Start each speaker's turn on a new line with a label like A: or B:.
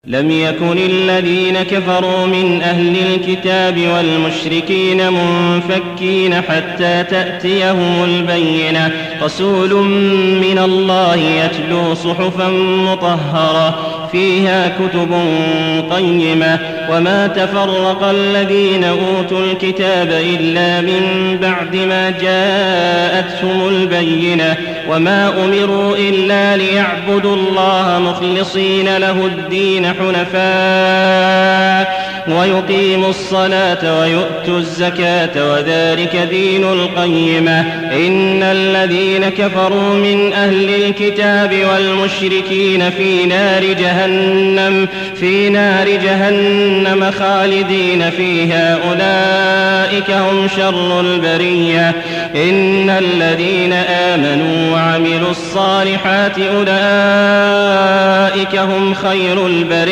A: لم يكن الذين كفروا من أهل الكتاب والمشركين منفكين حتى تأتيهم البينة رسول من الله يتلو صحفا مطهرة فيها كتب قيمة وما تفرق الذين أوتوا الكتاب إلا من بعد ما جاءتهم البينة وما أمروا إلا ليعبدوا الله مخلصين له الدين حنفاء ويقيموا الصلاة ويؤتوا الزكاة وذلك دين القيمة إن الذين كفروا من أهل الكتاب والمشركين في نار جهنم خالدين فيها أولئك هم شر البرية إن الذين آمنوا وعملوا الصالحات أولئك هم خير البرية